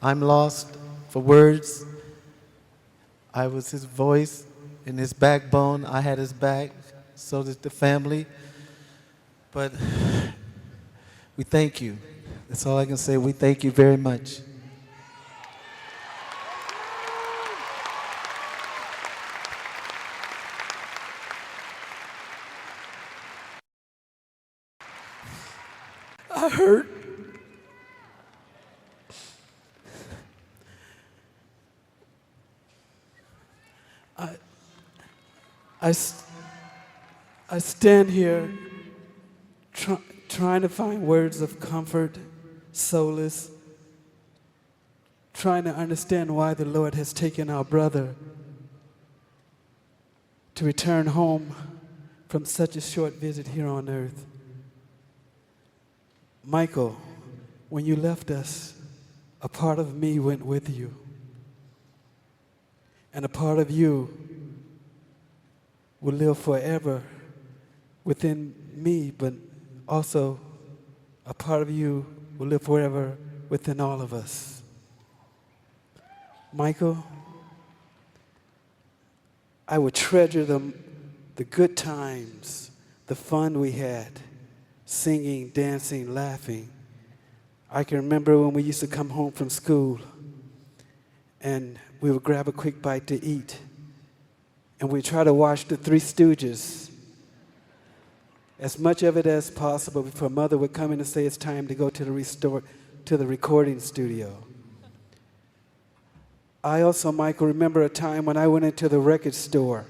I'm lost for words. I was his voice and his backbone. I had his back, so did the family. But we thank you. That's all I can say. We thank you very much. I hurt. I, I, s- I stand here trying to find words of comfort, solace, trying to understand why the Lord has taken our brother to return home from such a short visit here on earth. Michael, when you left us, a part of me went with you. And a part of you will live forever within me, but also a part of you will live forever within all of us. Michael, I would treasure the good times, the fun we had, singing, dancing, laughing. I can remember when we used to come home from school and we would grab a quick bite to eat and we'd try to watch the Three Stooges, as much of it as possible before Mother would come in and say it's time to go to the recording studio. I also, Michael, remember a time when I went into the record store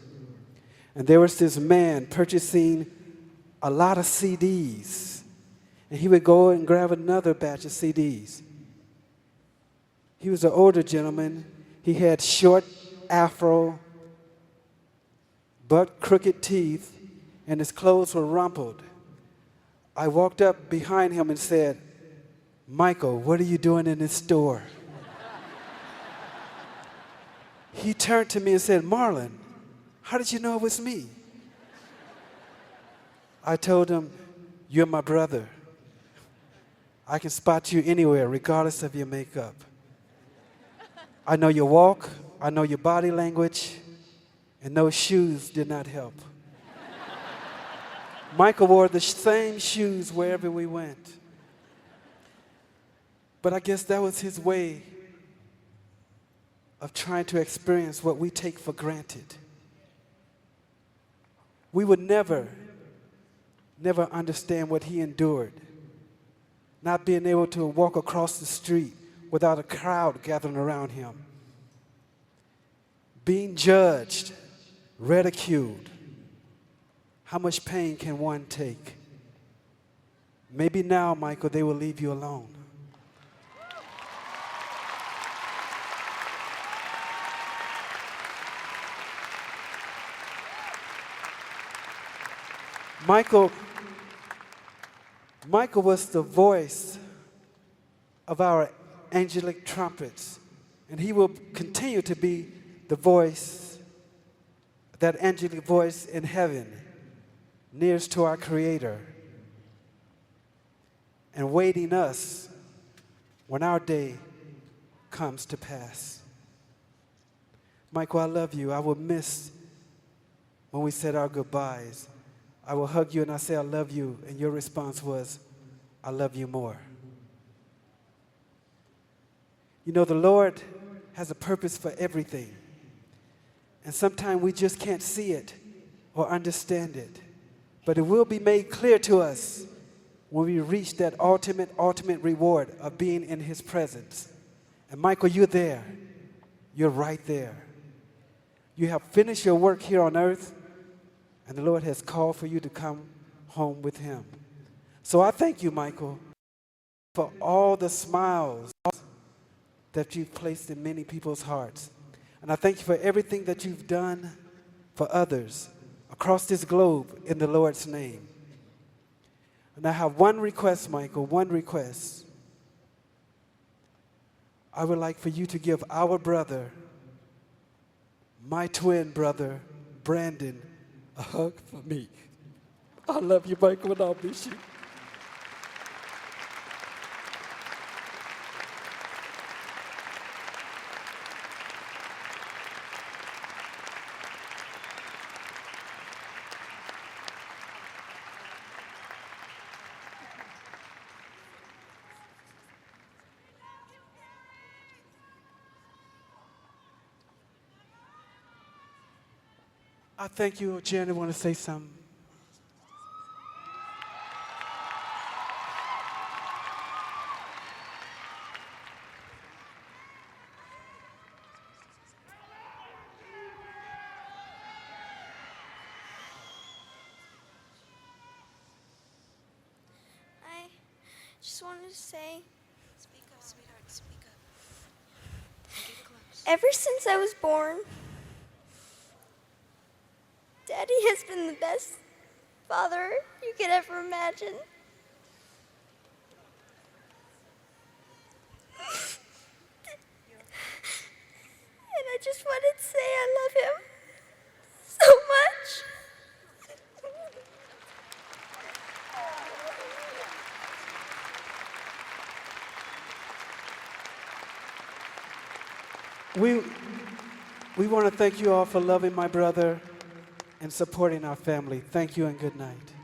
and there was this man purchasing a lot of CDs, and he would go and grab another batch of CDs. He was an older gentleman. He had short afro, butt crooked teeth, and his clothes were rumpled. I walked up behind him and said, "Michael, what are you doing in this store?" He turned to me and said, "Marlon, how did you know it was me?" I told him, "You're my brother. I can spot you anywhere, regardless of your makeup. I know your walk, I know your body language, and those shoes did not help." Michael wore the same shoes wherever we went. But I guess that was his way of trying to experience what we take for granted. We would never understand what he endured, not being able to walk across the street without a crowd gathering around him, being judged, ridiculed. How much pain can one take? Maybe now, Michael, they will leave you alone. Michael was the voice of our angelic trumpets, and he will continue to be the voice, that angelic voice in heaven, nearest to our Creator, and waiting us when our day comes to pass. Michael, I love you. I will miss when we said our goodbyes. I will hug you and I say, "I love you," and your response was, "I love you more." You know, the Lord has a purpose for everything, and sometimes we just can't see it or understand it, but it will be made clear to us when we reach that ultimate reward of being in His presence. And Michael, you're there. You're right there. You have finished your work here on earth, and the Lord has called for you to come home with Him. So I thank you, Michael, for all the smiles that you've placed in many people's hearts. And I thank you for everything that you've done for others across this globe in the Lord's name. And I have one request, Michael, one request. I would like for you to give our brother, my twin brother, Brandon, a hug for me. I love you, Michael, and I'll miss you. I thank you. Janet, want to say something? I just wanted to say, Speak up, sweetheart, speak up. Get close. ever since I was born, Daddy has been the best father you could ever imagine. And I just wanted to say I love him so much. We want to thank you all for loving my brother and supporting our family. Thank you and good night.